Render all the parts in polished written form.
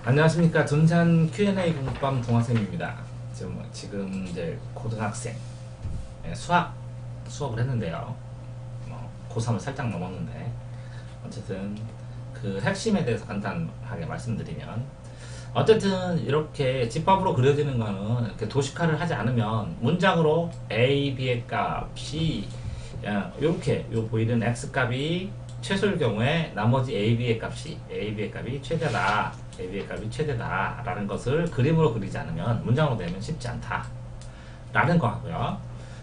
안녕하십니까. 둔산 Q&A 공부방 동화쌤입니다. 지금 이제 고등학생 수업을 했는데요. 고3을 살짝 넘었는데 어쨌든 그 핵심에 대해서 간단하게 말씀드리면, 어쨌든 이렇게 집합으로 그려지는 거는 이렇게 도식화를 하지 않으면 문장으로 a, b의 값이 이렇게 요 보이는 x 값이 최소일 경우에 나머지 a, b의 값이 최대다. AB의 값이 최대다 라는 것을 그림으로 그리지 않으면 문장으로 내면 쉽지 않다 라는 거고요.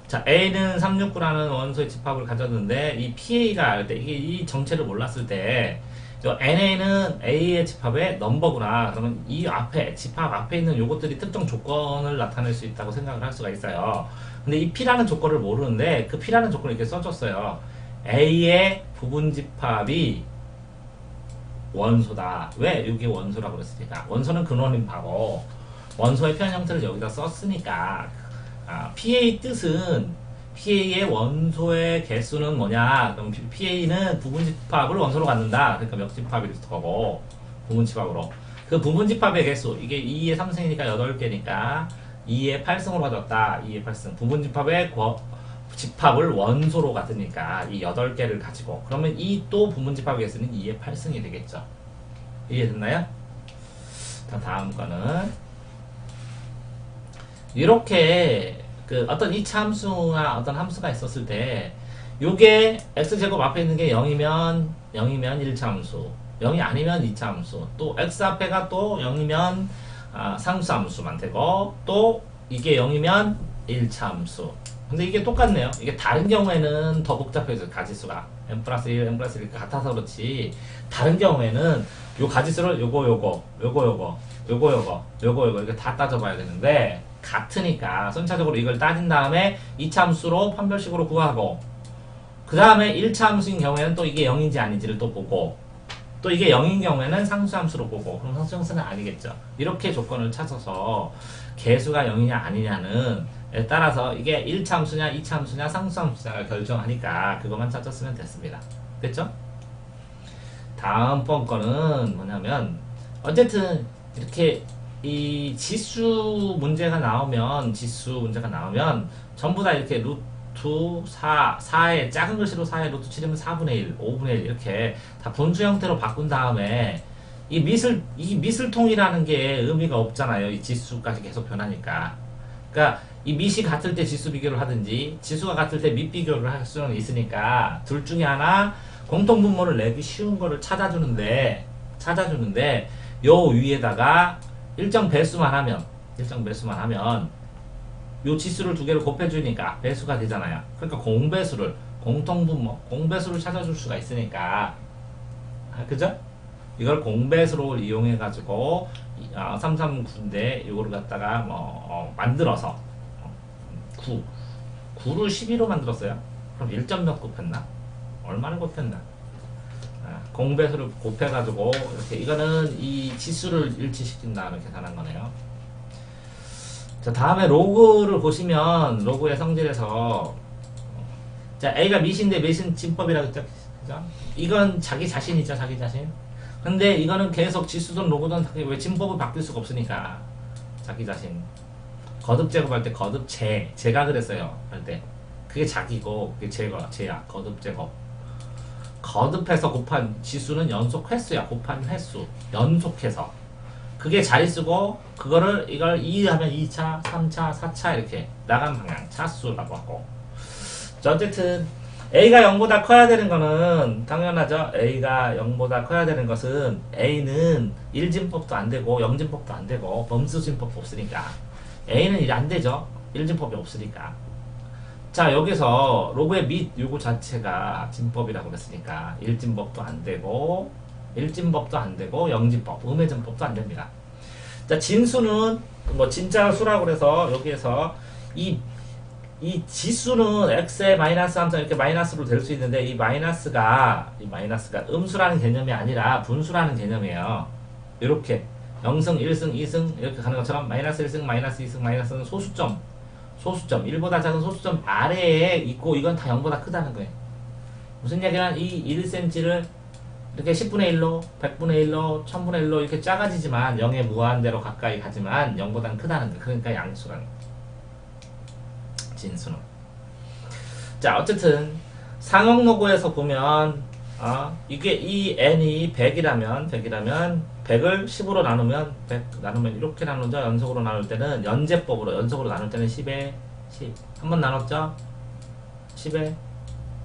자, A는 369라는 원소의 집합을 가졌는데 이 PA가 알 때, 이게 이 정체를 몰랐을 때 NA는 A의 집합의 넘버구나, 그러면 이 앞에 집합 앞에 있는 요것들이 특정 조건을 나타낼 수 있다고 생각을 할 수가 있어요. 근데 이 P라는 조건을 모르는데 그 P라는 조건을 이렇게 써줬어요. A의 부분 집합이 원소다. 왜? 이게 원소라고 그랬으니까. 원소는 근원인 바고 원소의 표현 형태를 여기다 썼으니까, PA 뜻은 PA의 원소의 개수는 뭐냐? 그럼 PA는 부분집합을 원소로 갖는다. 그러니까 멱집합일 거고, 부분집합으로. 그 부분집합의 개수, 이게 2의 3승이니까 8개니까 2의 8승으로 가졌다. 2의 8승. 부분집합의 집합을 원소로 갖으니까 이 8개를 가지고, 그러면 이 또 부분집합의 개수는 2의 8승이 되겠죠. 이해됐나요? 자, 다음 거는 이렇게 그 어떤 이차 함수나 어떤 함수가 있었을 때, 요게 x제곱 앞에 있는 게 0이면 1차 함수, 0이 아니면 2차 함수, 또 x 앞에가 또 0이면 상수 함수만 되고, 또 이게 0이면 1차 함수. 근데 이게 똑같네요. 이게 다른 경우에는 더 복잡해져요. 가지수가 n 플러스 1, n 플러스 1 같아서 그렇지, 다른 경우에는 요 가지수를 요거 이렇게 다 따져봐야 되는데, 같으니까 순차적으로 이걸 따진 다음에 2차 함수로 판별식으로 구하고, 그 다음에 1차 함수인 경우에는 또 이게 0인지 아닌지를 또 보고, 또 이게 0인 경우에는 상수함수로 보고, 그럼 상수함수는 아니겠죠. 이렇게 조건을 찾아서 개수가 0이냐 아니냐는 따라서 이게 1차 함수냐 2차 함수냐 상수함수냐를 결정하니까 그것만 찾았으면 됐습니다. 됐죠? 다음번 거는 뭐냐면, 어쨌든 이렇게 이 지수 문제가 나오면 전부 다 이렇게 루트 4의 작은 글씨로 4의 루트 7이면 4분의 1, 5분의 1 이렇게 다 분수 형태로 바꾼 다음에, 이 미슬통이라는 게 의미가 없잖아요. 이 지수까지 계속 변하니까. 그러니까 이 밑이 같을 때 지수 비교를 하든지 지수가 같을 때 밑 비교를 할 수는 있으니까, 둘 중에 하나 공통분모를 내기 쉬운 거를 찾아주는데 요 위에다가 일정 배수만 하면 요 지수를 두 개를 곱해주니까 배수가 되잖아요. 그러니까 공배수를 찾아줄 수가 있으니까, 그죠? 이걸 공배수로 이용해가지고 339인데 요거를 갖다가 만들어서 9를 12로 만들었어요. 그럼 1점 몇 곱했나? 얼마를 곱했나? 공배수를 곱해가지고 이렇게, 이거는 이 지수를 일치시킨 다음에 계산한 거네요. 자, 다음에 로그를 보시면, 로그의 성질에서 자, A가 밑인데 밑은 진법이라고 했죠. 그죠? 이건 자기 자신이죠. 자기 자신. 근데 이거는 계속 지수든 로그든 왜 진법을 바뀔 수가 없으니까 자기 자신. 거듭 제곱할 때 거듭 제가 그랬어요. 할 때 그게 자기고, 그게 제야. 거듭 제곱. 거듭해서 곱한 지수는 연속 횟수야. 곱한 횟수. 연속해서. 그게 자릿수고, 이걸 2 하면 2차, 3차, 4차 이렇게 나간 방향. 차수라고 하고. 자, 어쨌든 A가 0보다 커야 되는 거는 당연하죠. A가 0보다 커야 되는 것은 A는 1진법도 안 되고 0진법도 안 되고 범수진법도 없으니까 A는 이제 안 되죠. 1진법이 없으니까. 자, 여기서 로그의 밑 요거 자체가 진법이라고 그랬으니까 1진법도 안 되고 0진법, 음해진법도 안 됩니다. 자, 진수는 진짜 수라고 그래서 여기에서 이 지수는 x의 마이너스 함수 이렇게 마이너스로 될 수 있는데, 이 마이너스가 음수라는 개념이 아니라 분수라는 개념이에요. 이렇게 0승, 1승, 2승 이렇게 가는 것처럼 마이너스 1승, 마이너스 2승, 마이너스는 소수점 1보다 작은 소수점 아래에 있고, 이건 다 0보다 크다는 거예요. 무슨 얘기냐면 이 1cm를 이렇게 10분의 1로, 100분의 1로, 1000분의 1로 이렇게 작아지지만 0에 무한대로 가까이 가지만 0보다는 크다는 거. 그러니까 양수라는 거. 진수는. 자, 어쨌든 상용 로그에서 보면 이게 이 n이 100이라면 100을 10으로 나누면 100 나누면 이렇게 나누죠. 연속으로 나눌 때는 연제법으로 연속으로 나눌 때는 10에 10 한 번 나눴죠. 10에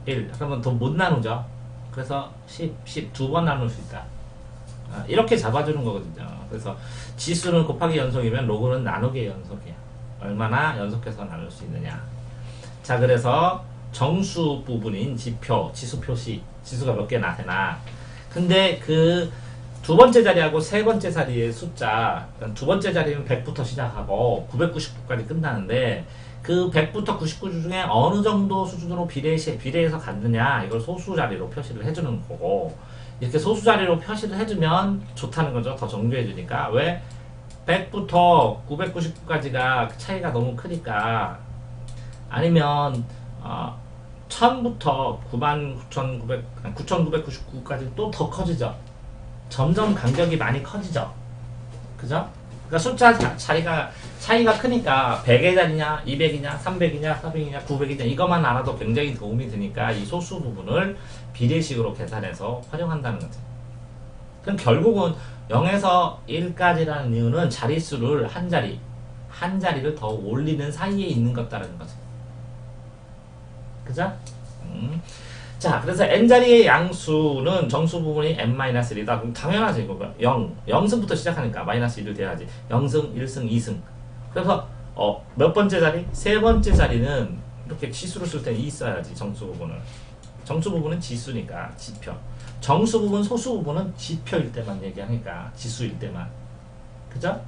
1 그러면 더 못 나누죠. 그래서 10 두 번 나눌 수 있다. 이렇게 잡아주는 거거든요. 그래서 지수는 곱하기 연속이면 로그는 나누기 연속이야. 얼마나 연속해서 나눌 수 있느냐. 자, 그래서 정수 부분인 지표, 지수 표시, 지수가 몇 개나 되나. 근데 그 두 번째 자리하고 세 번째 자리의 숫자, 두 번째 자리는 100부터 시작하고 999까지 끝나는데 그 100부터 99 중에 어느 정도 수준으로 비례해서 갔느냐, 이걸 소수 자리로 표시를 해주는 거고, 이렇게 소수 자리로 표시를 해주면 좋다는 거죠. 더 정교해주니까. 왜? 100부터 999까지가 차이가 너무 크니까. 아니면 1000부터 9999까지 또 더 커지죠. 점점 간격이 많이 커지죠. 그죠? 그러니까 숫자 차이가 크니까 100의 자리냐, 200이냐, 300이냐, 400이냐, 900이냐 이것만 알아도 굉장히 도움이 되니까 이 소수 부분을 비례식으로 계산해서 활용한다는 거죠. 그럼 결국은 0에서 1까지라는 이유는 자릿수를 한 자리를 더 올리는 사이에 있는 것다라는 거죠. 그죠? 자, 그래서 n자리의 양수는 정수 부분이 n-1이다. 그럼 당연하지, 이거. 0승부터 시작하니까 마이너스 1을 돼야지. 0승, 1승, 2승. 그래서 몇 번째 자리? 세 번째 자리는 이렇게 지수를 쓸 때는 2 써야지, 정수 부분을. 정수 부분은 지수니까, 지표. 정수 부분, 소수 부분은 지표일 때만 얘기하니까, 지수일 때만. 그죠?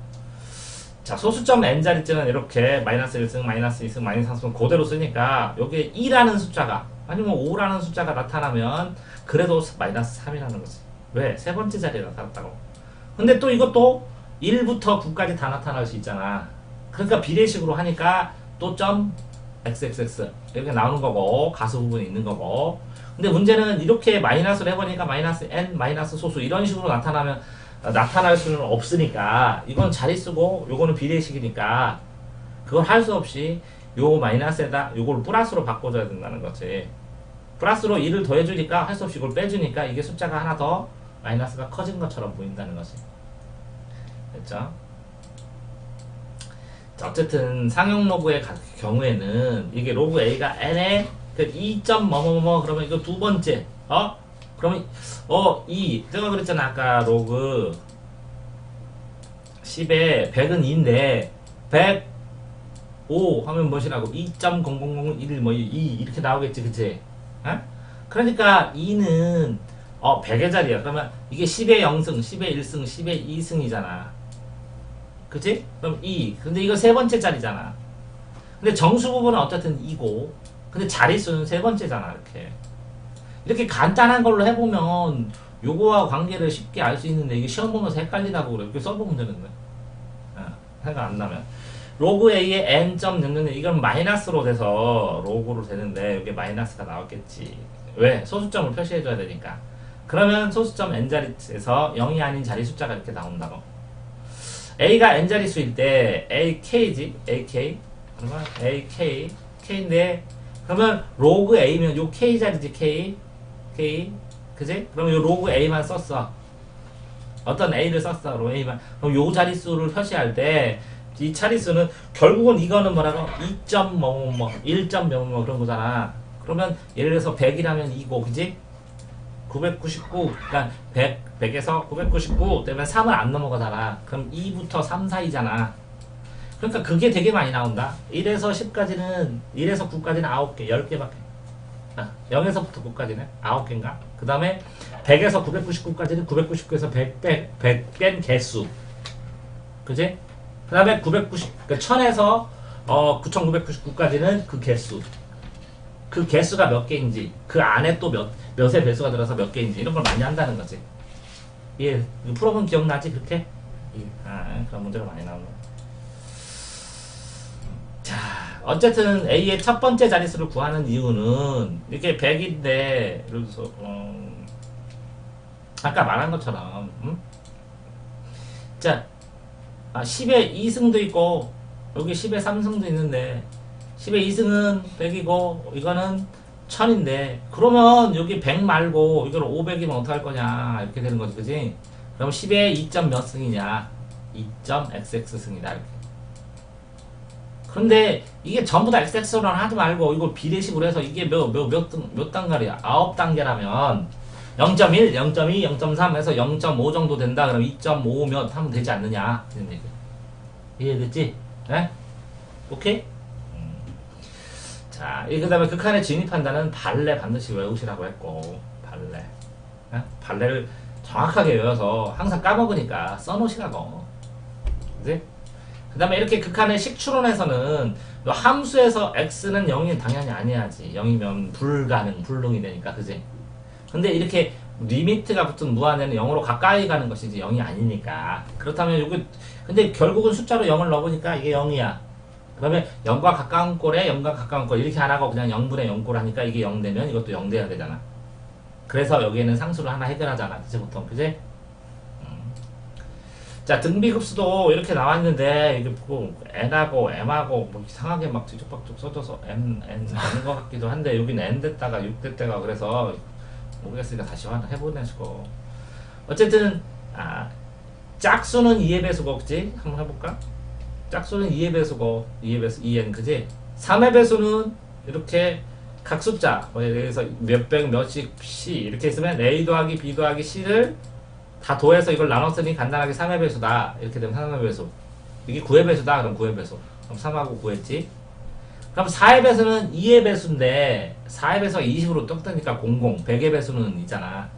자, 소수점 n자리째는 이렇게 마이너스 1승, 마이너스 2승, 마이너스 3승 그대로 쓰니까 여기에 2라는 숫자가 아니면 5라는 숫자가 나타나면 그래도 마이너스 3이라는 거지. 왜? 세 번째 자리에 나타났다고. 근데 또 이것도 1부터 9까지 다 나타날 수 있잖아. 그러니까 비례식으로 하니까 또 점 xxx 이렇게 나오는 거고 가수 부분이 있는 거고. 근데 문제는 이렇게 마이너스를 해보니까 마이너스 n 마이너스 소수 이런 식으로 나타날 수는 없으니까 이건 자릿수고 요거는 비례식이니까 그걸 할 수 없이 요 마이너스에다 요걸 플러스로 바꿔줘야 된다는 거지. 플러스로 1을 더해주니까 할 수 없이 이걸 빼주니까 이게 숫자가 하나 더 마이너스가 커진 것처럼 보인다는 거지. 됐죠? 자, 어쨌든 상용 로그의 경우에는 이게 로그 A가 n에 그 2점 뭐뭐뭐 그러면 이거 두 번째 그러면 제가 그랬잖아 아까 로그 10에 100은 2인데 105 하면 무엇이라고 2.0001 뭐 2 이렇게 나오겠지, 그치? 그러니까 2는 100의 자리야. 그러면 이게 10의 0승, 10의 1승, 10의 2승이잖아. 그치? 그럼 2. 근데 이거 세 번째 자리잖아. 근데 정수 부분은 어쨌든 2고 근데 자릿수는 세 번째잖아. 이렇게 간단한 걸로 해보면 요거와 관계를 쉽게 알 수 있는데 이게 시험 보면서 헷갈리다고 그래. 이렇게 써보면 되는데 생각 안 나면 로그 A의 n.00 이건 마이너스로 돼서 로그로 되는데 여기 마이너스가 나왔겠지. 왜? 소수점을 표시해줘야 되니까. 그러면 소수점 n자릿수에서 0이 아닌 자리 숫자가 이렇게 나온다고. A가 n자릿수일 때 AK지 AK 그러면 AK K인데 그러면 로그 A면 요 K 자리지 K 그지? 그럼 요 로그 A만 썼어. 어떤 A를 썼어. 로그 A만. 그럼 요 자릿수를 표시할 때 이 자릿수는 결국은 이거는 뭐라고? 2점 뭐뭐 1점 뭐뭐 그런 거잖아. 그러면 예를 들어서 100이라면 2고 그지? 999 그러니까 100에서 999 되면 3을 안 넘어가잖아. 그럼 2부터 3 사이잖아. 그러니까 그게 되게 많이 나온다. 1에서 10까지는 1에서 9까지는 9개 10개밖에 0에서부터 9까지는 9개인가? 그 다음에 100에서 999까지는 999에서 100 뺀 개수 그지? 그 다음에 990 그러니까 1000에서 9999까지는 그 개수 그 개수가 몇 개인지 그 안에 또 몇의 배수가 들어서 몇 개인지 이런 걸 많이 한다는 거지. 예, 풀어본 기억나지 그렇게? 그런 문제가 많이 나오는 거야. 자, 어쨌든 A의 첫 번째 자릿수를 구하는 이유는 이렇게 100인데 예를 들어서 아까 말한 것처럼, 자, 10의 2승도 있고, 여기 10의 3승도 있는데, 10의 2승은 100이고, 이거는 1000인데, 그러면 여기 100 말고, 이걸 500이면 어떡할 거냐, 이렇게 되는 거지, 그지? 그럼 10의 2점 몇 승이냐? 2.xx 승이다, 이렇게. 그런데 이게 전부 다 XX로 하지 말고 이걸 비례식으로 해서 이게 몇 단계야? 9단계라면 0.1, 0.2, 0.3 해서 0.5 정도 된다. 그럼 2.5 몇 하면 되지 않느냐? 이런 얘기. 이해됐지? 네? 오케이? 자, 그 다음에 극한에 진입한다는 발레 반드시 외우시라고 했고, 발레. 네? 발레를 정확하게 외워서 항상 까먹으니까 써놓으시라고. 그지? 그 다음에 이렇게 극한의 식추론에서는 함수에서 x는 0이 당연히 아니야지. 0이면 불능이 되니까, 그지? 근데 이렇게 리미트가 붙은 무한에는 0으로 가까이 가는 것이지 0이 아니니까. 그렇다면 여기 근데 결국은 숫자로 0을 넣어보니까 이게 0이야. 그러면 0과 가까운 꼴에 0과 가까운 꼴 이렇게 안 하고 그냥 0분의 0꼴 하니까 이게 0 되면 이것도 0 돼야 되잖아. 그래서 여기에는 상수를 하나 해결하잖아. 그치 보통, 그지? 자, 등비급수도 이렇게 나왔는데, 이게 뭐, n하고 m하고, 뭐, 이상하게 막 뒤죽박죽 써져서 n 되는 것 같기도 한데, 여기는 n 됐다가 6 됐다가, 그래서, 모르겠으니까 다시 해보내시고. 어쨌든, 짝수는 2의 배수고, 그지? 한번 해볼까? 짝수는 2의 배수고, 2의 배수, 2n, 그지? 3의 배수는 이렇게 각 숫자, 뭐, 예를 들어서 몇백, 몇십, c, 이렇게 있으면 a 더하기 b 더하기 c를 다 도해서 이걸 나눴으니 간단하게 3의 배수다. 이렇게 되면 3의 배수. 이게 9의 배수다. 그럼 9의 배수. 그럼 3하고 9했지. 그럼 4의 배수는 2의 배수인데 4의 배수가 20으로 뚝 뜨니까 00. 100의 배수는 있잖아.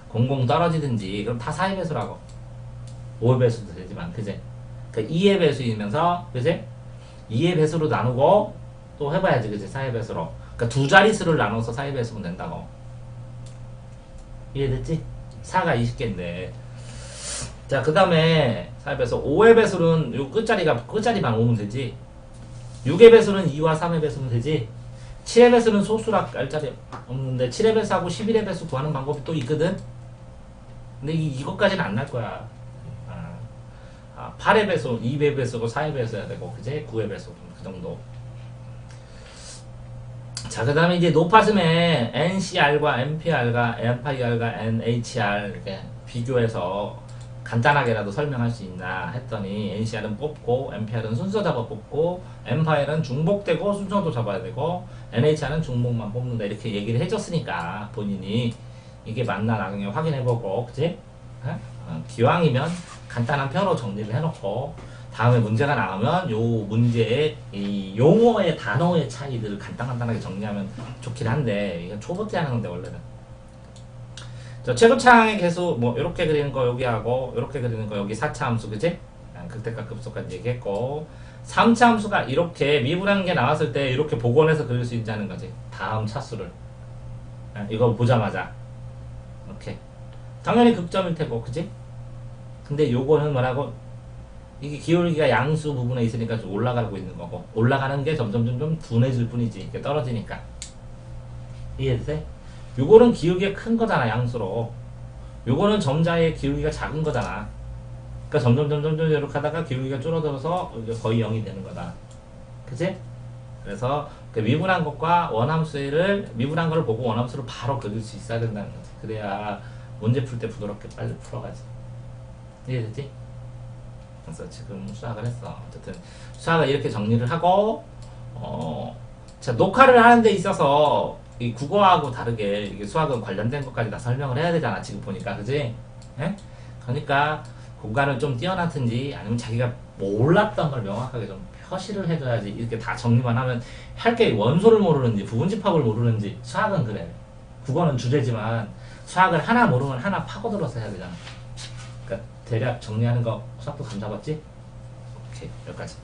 00 떨어지든지. 그럼 다 4의 배수라고. 5의 배수도 되지만. 그지? 그러니까 2의 배수이면서 그지? 2의 배수로 나누고 또 해봐야지. 그지? 4의 배수로. 그러니까 두 자릿수를 나눠서 4의 배수면 된다고. 이해됐지? 4가 20개인데. 자, 그 다음에 4의 배수. 5의 배수는 요 끝자리만 오면 되지. 6의 배수는 2와 3의 배수면 되지. 7의 배수는 소수라 깔 자리 없는데 7의 배수하고 11의 배수 구하는 방법이 또 있거든. 근데 이것까지는 안 날 거야. 8의 배수, 2의 배수고 4의 배수 해야 되고, 그제? 9의 배수. 그 정도. 자, 그 다음에 이제 높아짐에 NCR과 NPR과 NPR과 NHR 이렇게 비교해서 간단하게라도 설명할 수 있나 했더니 NCR은 뽑고 NPR은 순서 잡아 뽑고 NPR은 중복되고 순서도 잡아야 되고 NHR은 중복만 뽑는다 이렇게 얘기를 해줬으니까 본인이 이게 맞나 나중에 확인해보고 그치? 기왕이면 간단한 표로 정리를 해놓고 다음에 문제가 나오면 요 문제의 이 용어의 단어의 차이들을 간단하게 정리하면 좋긴 한데 이건 초보 때 하는 건데 원래는 최고차항의 개수 뭐 이렇게 그리는 거 여기 하고 이렇게 그리는 거 여기 4차 함수 그지? 극대값 급소까지 얘기했고 3차 함수가 이렇게 미분한 게 나왔을 때 이렇게 복원해서 그릴 수 있다는 거지. 다음 차수를 이거 보자마자 이렇게 당연히 극점일 테고 그지? 근데 요거는 뭐라고 이게 기울기가 양수 부분에 있으니까 좀 올라가고 있는 거고 올라가는 게 점점 둔해질 뿐이지 이게 떨어지니까. 이해되세요? 요거는 기울기가 큰 거잖아 양수로. 요거는 점자의 기울기가 작은 거잖아. 그러니까 점점 이렇게 하다가 기울기가 줄어들어서 이게 거의 0이 되는 거다. 그치? 그래서 그 미분한 것과 원함수를 미분한 거를 보고 원함수를 바로 그릴 수 있어야 된다는 거지. 그래야 문제 풀 때 부드럽게 빨리 풀어가지. 이해됐지? 그래서 지금 수학을 했어. 어쨌든 수학을 이렇게 정리를 하고 자 녹화를 하는 데 있어서 이 국어하고 다르게 이게 수학은 관련된 것까지 다 설명을 해야 되잖아. 지금 보니까 그지? 예? 그러니까 공간을 좀 뛰어나든지 아니면 자기가 몰랐던 걸 명확하게 좀 표시를 해줘야지. 이렇게 다 정리만 하면 할 게 원소를 모르는지 부분집합을 모르는지. 수학은 그래. 국어는 주제지만 수학을 하나 모르면 하나 파고들어서 해야 되잖아. 그러니까 대략 정리하는 거 수학도 감 잡았지? 오케이 여기까지.